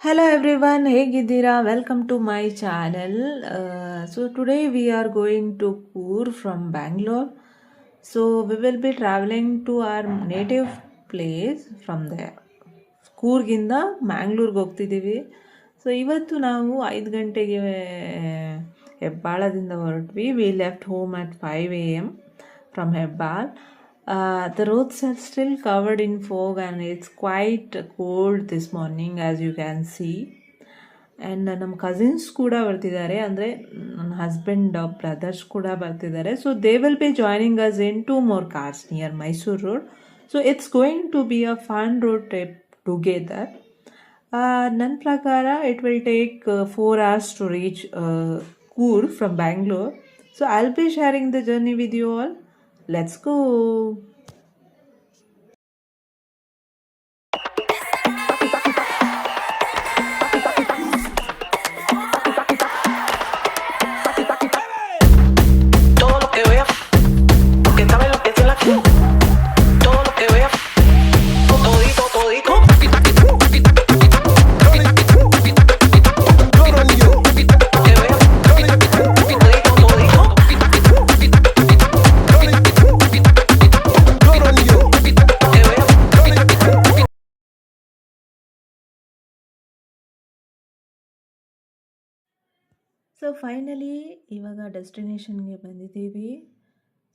Hello everyone, ಹೇಗಿದ್ದೀರಾ? Welcome to my channel. So today we are going to Coorg from Bangalore. So we will be traveling to our native place from there. ಕೂರ್ಗಿಂದ ಮ್ಯಾಂಗ್ಳೂರ್ಗೆ ಹೋಗ್ತಿದ್ದೀವಿ. So ಇವತ್ತು ನಾವು 5 ಗಂಟೆಗೆ ಹೆಬ್ಬಾಳದಿಂದ ಹೊರಟ್ವಿ. We left home at 5 a.m. from Hebbal. The roads are still covered in fog and it's quite cold this morning as you can see. And ನಮ್ಮ cousins ಕೂಡ ಬರ್ತಿದ್ದಾರೆ, ಅಂದರೆ ನನ್ನ ಹಸ್ಬೆಂಡ್ ಬ್ರದರ್ಸ್ ಕೂಡ ಬರ್ತಿದ್ದಾರೆ. So they will be joining us in 2 more cars near Mysuru road. So it's going to be a fun road trip together. ನನ್ನ ಪ್ರಕಾರ it will take 4 hours to reach Coorg from Bangalore. So I'll be sharing the journey with you all. Let's go. So finally ಇವಾಗ ಡೆಸ್ಟಿನೇಷನ್ಗೆ ಬಂದಿದ್ದೀವಿ.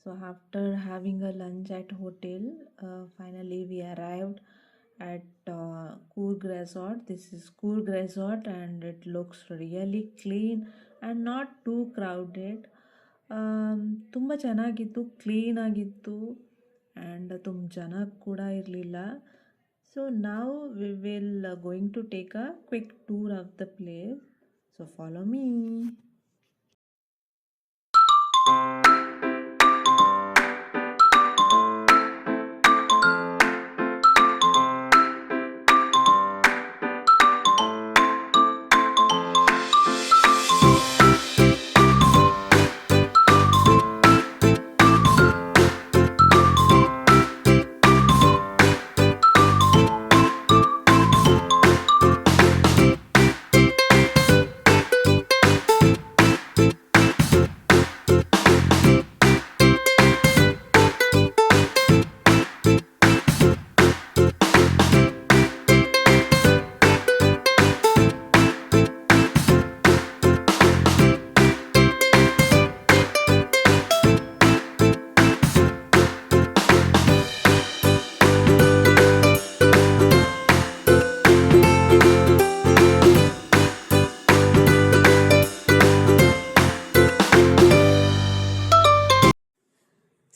So after having a lunch at hotel, finally we arrived at Coorg Resort. This is Coorg Resort and it looks really clean and not too crowded. ತುಂಬ ಚೆನ್ನಾಗಿತ್ತು, clean ಆಗಿತ್ತು and ತುಂಬ ಜನ ಕೂಡ ಇರಲಿಲ್ಲ. So ನಾವು we will going to take a quick tour of the place. So follow me.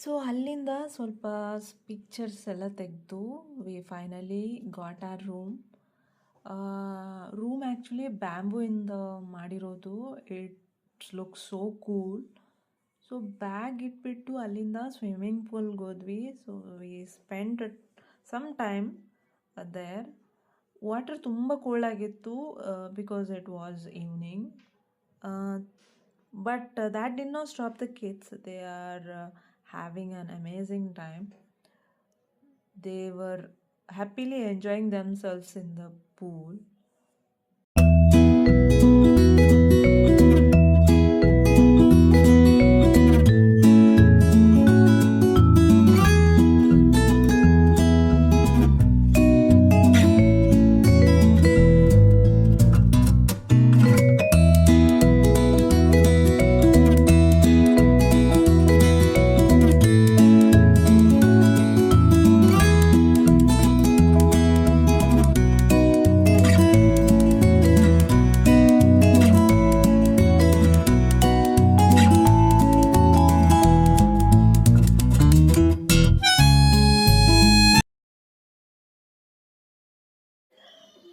So ಅಲ್ಲಿಂದ ಸ್ವಲ್ಪ ಪಿಕ್ಚರ್ಸ್ ಎಲ್ಲ ತೆಗೆದು we finally got our room. Room actually ಬ್ಯಾಂಬೂಯಿಂದ ಮಾಡಿರೋದು. It's look so cool. So bag ಇಟ್ಬಿಟ್ಟು ಅಲ್ಲಿಂದ ಸ್ವಿಮ್ಮಿಂಗ್ ಪೂಲ್ಗೆ ಹೋದ್ವಿ. So we spend some time there. Water ತುಂಬ ಕೋಲ್ಡ್ ಆಗಿತ್ತು because it was evening. But that did not stop the kids. They are having an amazing time. They were happily enjoying themselves in the pool.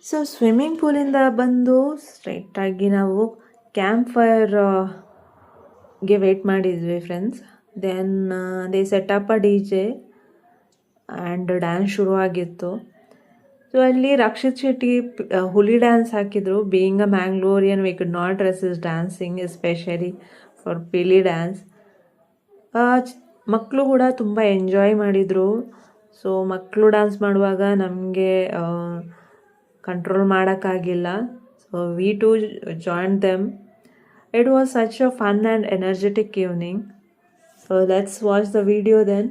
So swimming ಪೂಲಿಂದ ಬಂದು ಸ್ಟ್ರೈಟಾಗಿ ನಾವು camp ಫೈರ್ಗೆ wait ಮಾಡಿದ್ವಿ friends. Then they set up a DJ and dance ಶುರುವಾಗಿತ್ತು. So ಅಲ್ಲಿ ರಕ್ಷಿತ್ ಶೆಟ್ಟಿ ಹುಲಿ dance ಹಾಕಿದರು. Being a Mangalorean we could not resist dancing, especially for ಪಿಲಿ ಡ್ಯಾನ್ಸ್. ಮಕ್ಕಳು ಕೂಡ ತುಂಬ ಎಂಜಾಯ್ ಮಾಡಿದರು. ಸೊ ಮಕ್ಕಳು ಡ್ಯಾನ್ಸ್ ಮಾಡುವಾಗ ನಮಗೆ ಕಂಟ್ರೋಲ್ ಮಾಡೋಕ್ಕಾಗಿಲ್ಲ. So we too joined them. It was such a fun and energetic evening. So let's watch the video then.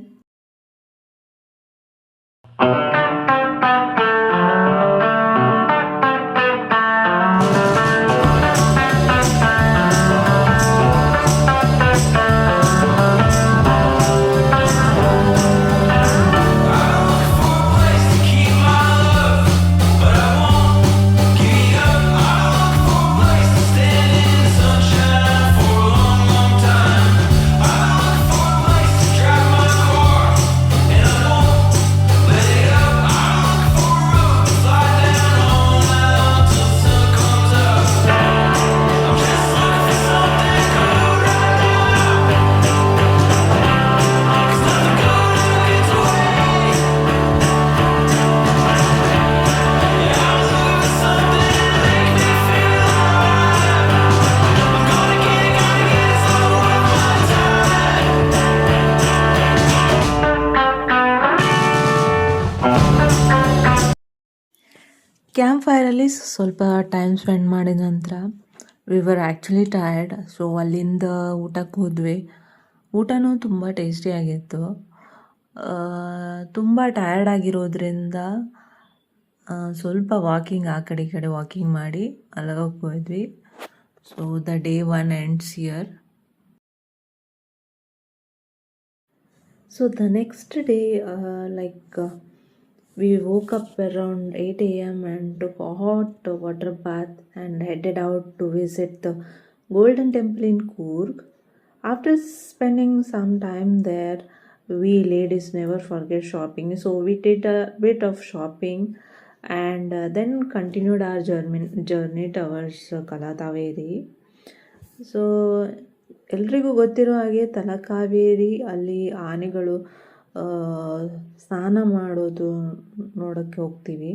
Camp ಫೈರಲ್ಲಿ ಸ್ವಲ್ಪ ಟೈಮ್ ಸ್ಪೆಂಡ್ ಮಾಡಿದ ನಂತರ we were actually tired. So ಅಲ್ಲಿಂದ ಊಟಕ್ಕೆ ಹೋದ್ವಿ. ಊಟನೂ ತುಂಬ ಟೇಸ್ಟಿಯಾಗಿತ್ತು. ತುಂಬ ಟಯರ್ಡ್ ಆಗಿರೋದ್ರಿಂದ ಸ್ವಲ್ಪ ವಾಕಿಂಗ್ ಆ ಕಡೆ ಈ ಕಡೆ ವಾಕಿಂಗ್ ಮಾಡಿ ಅಲ್ಲಿಗೆ ಹೋದ್ವಿ. So the day 1 ends here. So the next day, we woke up around 8 a.m. and took a hot water bath and headed out to visit the Golden Temple in Coorg. After spending some time there, we ladies never forget shopping. So we did a bit of shopping and then continued our journey towards Kalathaveri. So ಎಲ್ರಿಗೂ ಗೊತ್ತಿರೋ ಹಾಗೆ ತಲಕಾವೇರಿ ಅಲ್ಲಿ ಆನೆಗಳು ಸ್ನಾನ ಮಾಡೋದು ನೋಡೋಕ್ಕೆ ಹೋಗ್ತೀವಿ.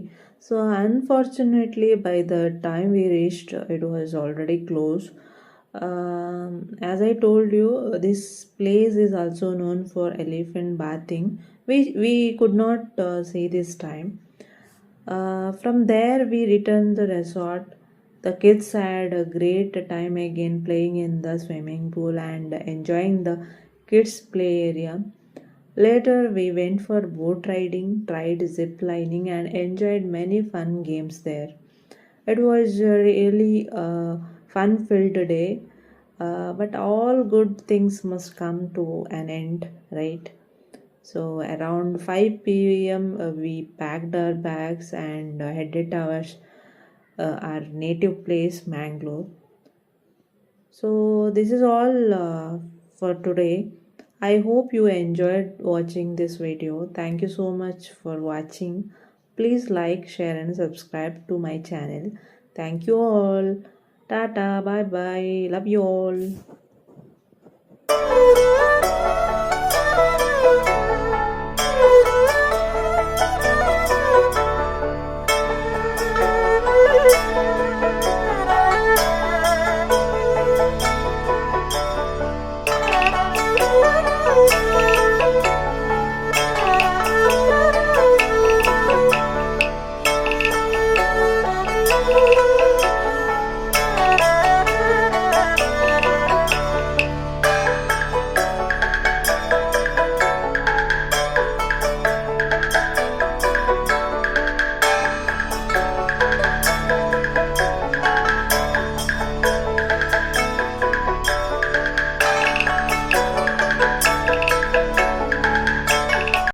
So unfortunately by the time we reached it was already close. As I told you, this place is also known for elephant bathing. We could not see this time. From there we returned the resort. The kids had a great time again playing in the swimming pool and enjoying the kids' play area. Later, we went for boat riding, tried zip lining, and enjoyed many fun games there. It was really a fun-filled day, but all good things must come to an end, right? So around 5 p.m. We packed our bags and headed towards our native place, Mangalore. So this is all for today. I hope you enjoyed watching this video. Thank you so much for watching. Please like, share and subscribe to my channel. Thank you all. Tata, bye bye. Love you all.